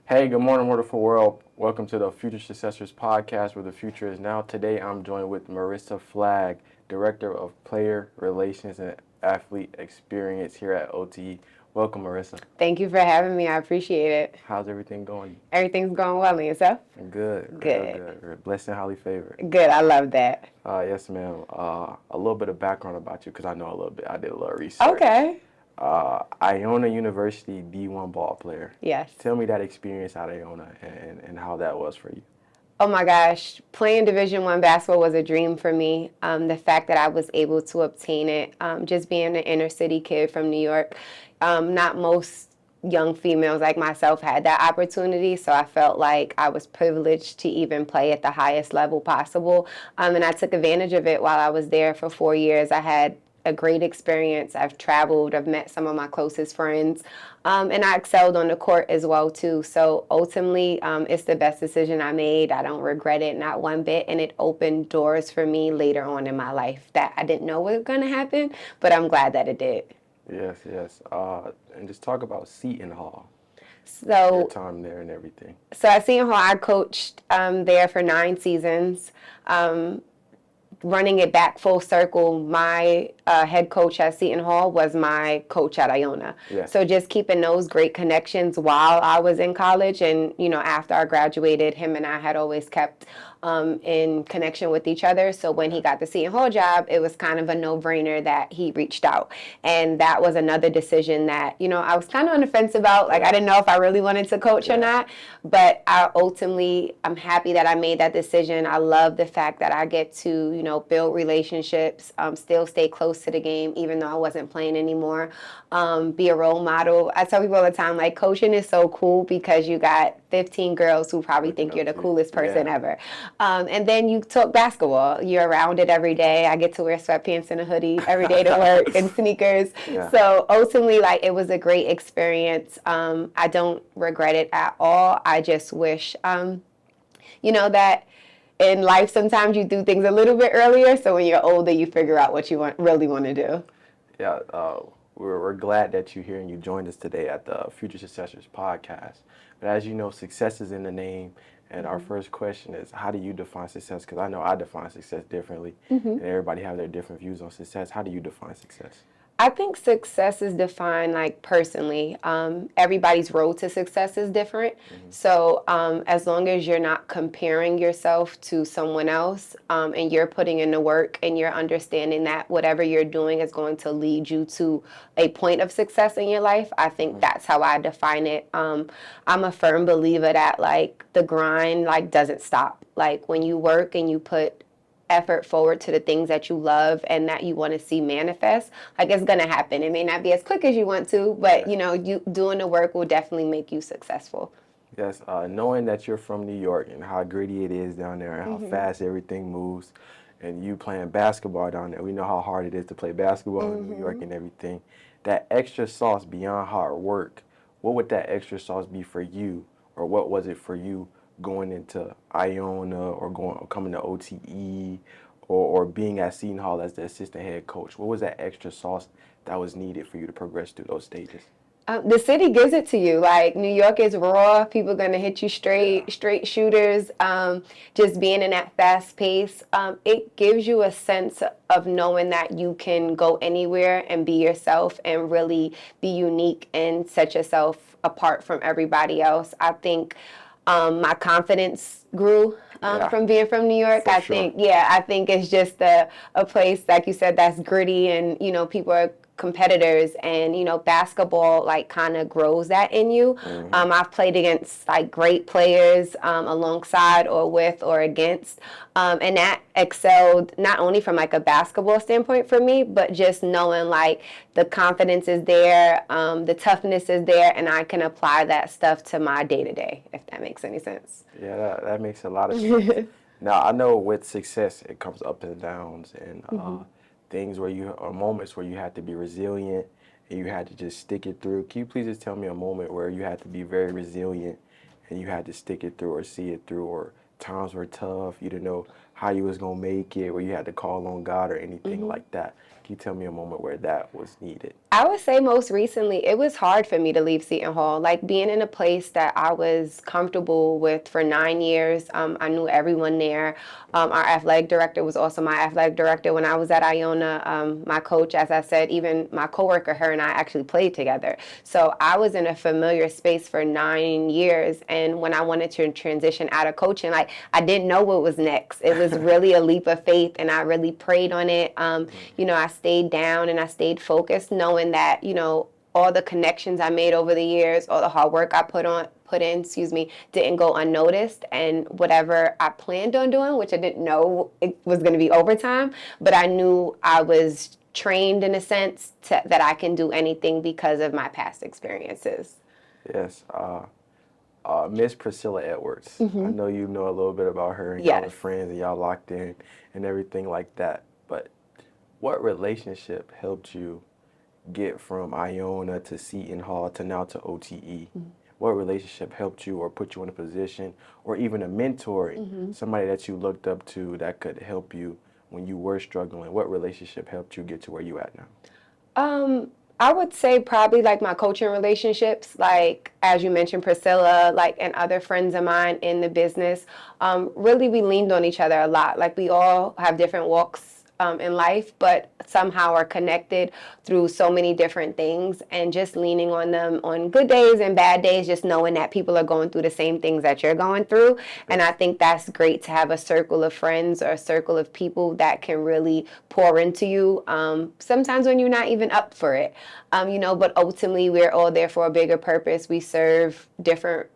Hey, good morning, wonderful world. Welcome to the Future Successors podcast, where the future is now. Today, I'm joined with Marissa Flagg, Director of Player Relations and Athlete Experience here at OTE. Welcome, Marissa. Thank you for having me. I appreciate it. How's everything going? Everything's going well in yourself? Good, real Good. good. We're blessed and highly favored. Good. I love that. Yes, ma'am. A little bit of background about you, because I know a little bit. I did a little research. Okay. Iona University D1 ball player. Yes. Tell me that experience at Iona and how that was for you. Oh my gosh, playing Division One basketball was a dream for me. The fact that I was able to obtain it, just being an inner city kid from New York, not most young females like myself had that opportunity, so I felt like I was privileged to even play at the highest level possible, and I took advantage of it while I was there for 4 years. I had a great experience. I've traveled, I've met some of my closest friends, and I excelled on the court as well too. So ultimately, it's the best decision I made. I don't regret it, not one bit, and it opened doors for me later on in my life that I didn't know was going to happen, but I'm glad that it did. Yes, yes. And just talk about Seton Hall, So your time there and everything. So at Seton Hall, I coached there for 9 seasons. Running it back full circle, my head coach at Seton Hall was my coach at Iona. Yeah. So just keeping those great connections while I was in college, and after I graduated, him and I had always kept in connection with each other. So when he got the Seton Hall job, it was kind of a no-brainer that he reached out. And that was another decision that, I was kind of on the fence about. Like, I didn't know if I really wanted to coach or not. But I'm happy that I made that decision. I love the fact that I get to, build relationships, still stay close to the game, even though I wasn't playing anymore, be a role model. I tell people all the time, like, coaching is so cool because you got 15 girls who probably think you're the coolest person ever. And then you talk basketball. You're around it every day. I get to wear sweatpants and a hoodie every day to work and sneakers. Yeah. So ultimately, like, it was a great experience. I don't regret it at all. I just wish, that in life sometimes you do things a little bit earlier. So when you're older, you figure out what you really want to do. Yeah, we're glad that you're here and you joined us today at the Future Successors podcast. But as you know, success is in the name. And our first question is, how do you define success? Because I know I define success differently, and everybody have their different views on success. How do you define success? I think success is defined like personally. Everybody's road to success is different. So as long as you're not comparing yourself to someone else and you're putting in the work and you're understanding that whatever you're doing is going to lead you to a point of success in your life, I think that's how I define it. I'm a firm believer that like the grind like doesn't stop. Like when you work and you put effort forward to the things that you love and that you want to see manifest, like it's going to happen. It may not be as quick as you want to, but you doing the work will definitely make you successful. Yes, knowing that you're from New York and how gritty it is down there and how fast everything moves, and you playing basketball down there, we know how hard it is to play basketball in New York and everything. That extra sauce beyond hard work, what would that extra sauce be for you, or what was it for you going into Iona or coming to OTE or being at Seton Hall as the assistant head coach? What was that extra sauce that was needed for you to progress through those stages? The city gives it to you. Like New York is raw. People are gonna hit you straight shooters. Just being in that fast pace, it gives you a sense of knowing that you can go anywhere and be yourself and really be unique and set yourself apart from everybody else. I think my confidence grew from being from New York. I think it's just a place, like you said, that's gritty and, people are competitors and, basketball like kind of grows that in you. I've played against like great players alongside or with or against and that excelled not only from like a basketball standpoint for me, but just knowing like the confidence is there, the toughness is there, and I can apply that stuff to my day-to-day, if that makes any sense. Yeah, that makes a lot of sense. Now, I know with success, it comes up and downs and things or moments where you had to be resilient and you had to just stick it through. Can you please just tell me a moment where you had to be very resilient and you had to stick it through or see it through, or times were tough, you didn't know how you was gonna make it, where you had to call on God or anything like that? Can you tell me a moment where that was needed? I would say most recently, it was hard for me to leave Seton Hall. Like being in a place that I was comfortable with for 9 years. I knew everyone there. Our athletic director was also my athletic director when I was at Iona. My coach, as I said, even my coworker, her and I actually played together. So I was in a familiar space for 9 years. And when I wanted to transition out of coaching, like I didn't know what was next. It was really a leap of faith, and I really prayed on it. I stayed down and I stayed focused, knowing that, all the connections I made over the years, all the hard work I put in, didn't go unnoticed. And whatever I planned on doing, which I didn't know it was going to be overtime, but I knew I was trained in a sense that I can do anything because of my past experiences. Yes. Miss Priscilla Edwards. I know you know a little bit about her, and y'all are friends and y'all locked in and everything like that. But what relationship helped you get from Iona to Seton Hall to now to OTE? What relationship helped you or put you in a position, or even a mentor, somebody that you looked up to that could help you when you were struggling? What relationship helped you get to where you at now? I would say probably like my coaching relationships, like as you mentioned, Priscilla, like and other friends of mine in the business. Really, we leaned on each other a lot. Like we all have different walks in life, but somehow are connected through so many different things, and just leaning on them on good days and bad days, just knowing that people are going through the same things that you're going through. And I think that's great to have a circle of friends or a circle of people that can really pour into you. Sometimes when you're not even up for it, but ultimately we're all there for a bigger purpose. We serve different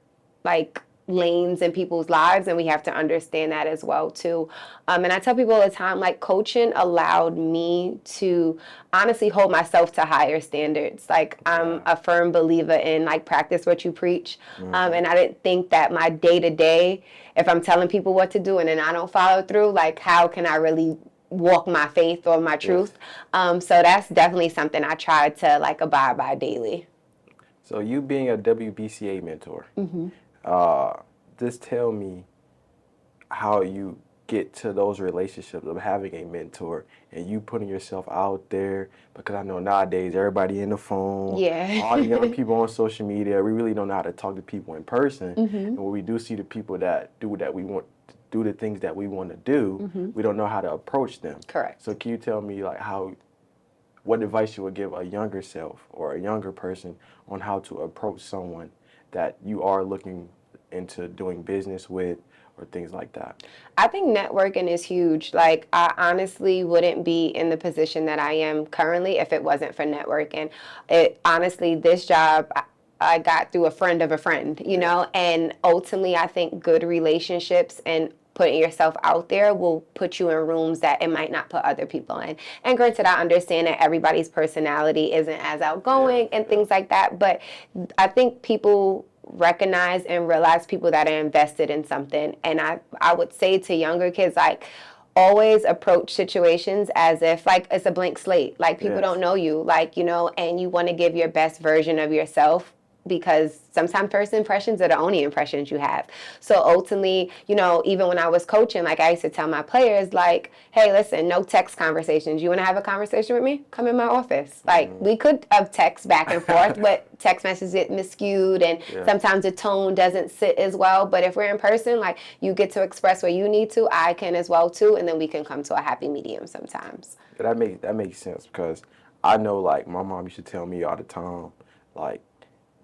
lanes in people's lives, and we have to understand that as well too. And I tell people all the time, like coaching allowed me to honestly hold myself to higher standards. Like I'm a firm believer in like practice what you preach. And I didn't think that my day to day, if I'm telling people what to do and then I don't follow through, like how can I really walk my faith or my truth? So that's definitely something I try to like abide by daily. So you being a WBCA mentor, just tell me how you get to those relationships of having a mentor and you putting yourself out there, because I know nowadays everybody in the phone, all the young people on social media, we really don't know how to talk to people in person. And when we do see the people that do what we want to do, the things that we want to do, we don't know how to approach them. Correct. So can you tell me like what advice you would give a younger self or a younger person on how to approach someone that you are looking into doing business with or things like that? I think networking is huge. Like I honestly wouldn't be in the position that I am currently if it wasn't for networking. Honestly, this job I got through a friend of a friend, and ultimately I think good relationships and putting yourself out there will put you in rooms that it might not put other people in. And granted, I understand that everybody's personality isn't as outgoing and things like that, but I think people recognize and realize people that are invested in something. And I would say to younger kids, like, always approach situations as if like it's a blank slate. Like people don't know you, and you want to give your best version of yourself, because sometimes first impressions are the only impressions you have. So ultimately, even when I was coaching, like I used to tell my players, like, hey, listen, no text conversations. You want to have a conversation with me? Come in my office. Like we could have text back and forth, but text messages get miscued, and sometimes the tone doesn't sit as well. But if we're in person, like you get to express what you need to, I can as well too, and then we can come to a happy medium sometimes. That makes sense, because I know like my mom used to tell me all the time, like,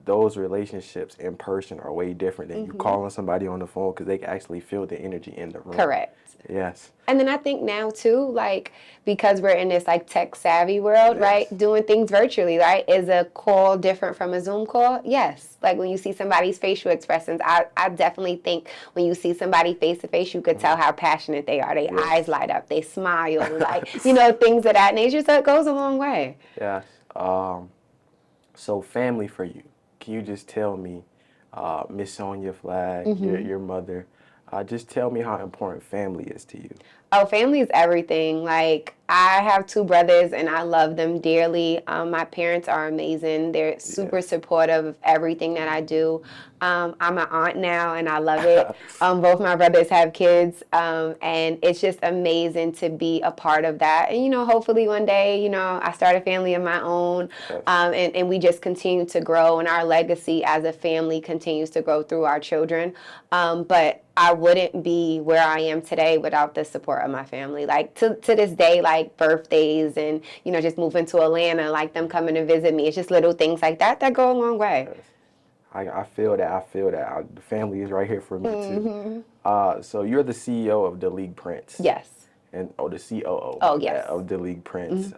those relationships in person are way different than you calling somebody on the phone, because they can actually feel the energy in the room. Correct. Yes. And then I think now too, like, because we're in this like tech savvy world, right? Doing things virtually, right? Is a call different from a Zoom call? Yes. Like when you see somebody's facial expressions, I definitely think when you see somebody face to face, you could tell how passionate they are. Their eyes light up, they smile, like, things of that nature. So it goes a long way. Yes. So family for you. Can you just tell me, Miss Sonia Flagg, your mother, just tell me how important family is to you? Oh, family is everything. Like, I have two brothers, and I love them dearly. My parents are amazing. They're super supportive of everything that I do. I'm an aunt now, and I love it. Both my brothers have kids, and it's just amazing to be a part of that. And, hopefully one day, I start a family of my own, and we just continue to grow, and our legacy as a family continues to grow through our children. But I wouldn't be where I am today without the support of my family. Like to this day, like birthdays and, just moving to Atlanta, like them coming to visit me. It's just little things like that go a long way. Yes. I feel that. The family is right here for me too. So you're the CEO of the League Prince. Yes. And the COO. Oh, yes. Of the League Prince.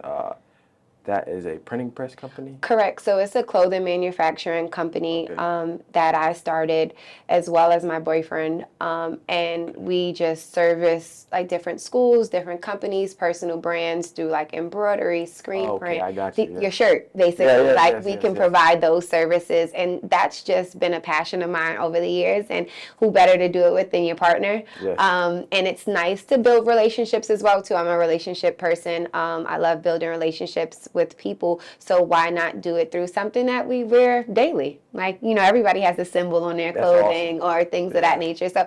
That is a printing press company? Correct. So it's a clothing manufacturing company that I started, as well as my boyfriend. And we just service like different schools, different companies, personal brands, do like embroidery, screen print. I got you. Your shirt, basically. We can provide those services. And that's just been a passion of mine over the years. And who better to do it with than your partner? Yes. And it's nice to build relationships as well, too. I'm a relationship person. I love building relationships with people, so why not do it through something that we wear daily? Like, everybody has a symbol on their clothing or things of that nature. So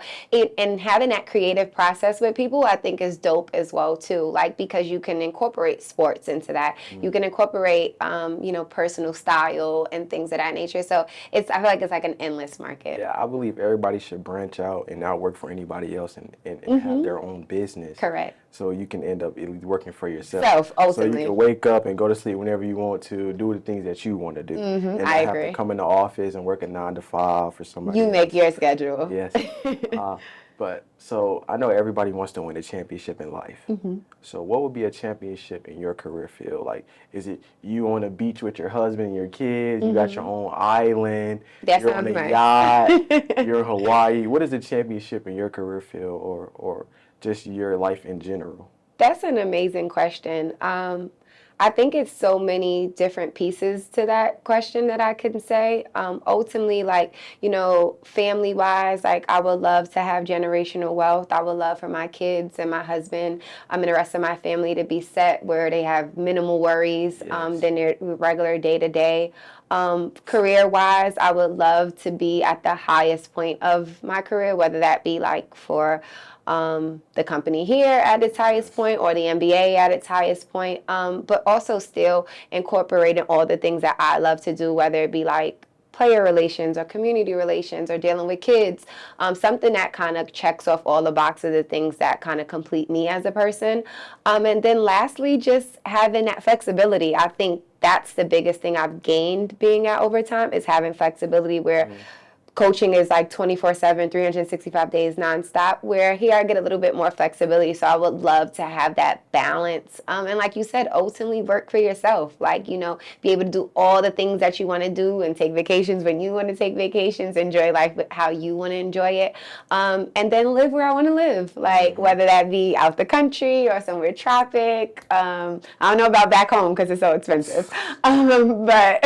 and having that creative process with people, I think is dope as well too. Like, because you can incorporate sports into that. You can incorporate personal style and things of that nature. So I feel like it's like an endless market. Yeah, I believe everybody should branch out and not work for anybody else and have their own business. Correct. So you can end up at least working for yourself. Ultimately. So you can wake up and go to sleep whenever you want to, do the things that you want to do. And not I have agree. to come in the office and work a 9 to 5 for somebody else. Make your schedule. Yes. But so I know everybody wants to win a championship in life. So what would be a championship in your career field? Like, is it you on a beach with your husband and your kids? You got your own island. You're on a yacht. You're in Hawaii. What is a championship in your career field or just your life in general? That's an amazing question. I think it's so many different pieces to that question that I can say. Ultimately, like, family-wise, like, I would love to have generational wealth. I would love for my kids and my husband and the rest of my family to be set where they have minimal worries than their regular day-to-day. Career-wise, I would love to be at the highest point of my career, whether that be like for the company here at its highest point or the NBA at its highest point, but also still incorporating all the things that I love to do, whether it be like player relations or community relations or dealing with kids, something that kind of checks off all the boxes of things that kind of complete me as a person. And then lastly, just having that flexibility. I think that's the biggest thing I've gained being at Overtime is having flexibility where coaching is like 24/7, 365 days nonstop, where here I get a little bit more flexibility. So I would love to have that balance. And like you said, ultimately work for yourself. Like, be able to do all the things that you want to do and take vacations when you want to take vacations, enjoy life how you want to enjoy it. And then live where I want to live. Like, whether that be out the country or somewhere tropic. I don't know about back home because it's so expensive. But,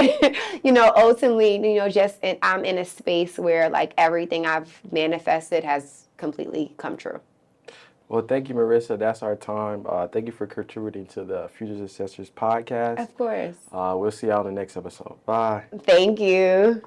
ultimately, I'm in a space where like everything I've manifested has completely come true. Well, thank you, Marissa. That's our time. Thank you for contributing to the Future Successors podcast. Of course. We'll see y'all in the next episode. Bye. Thank you.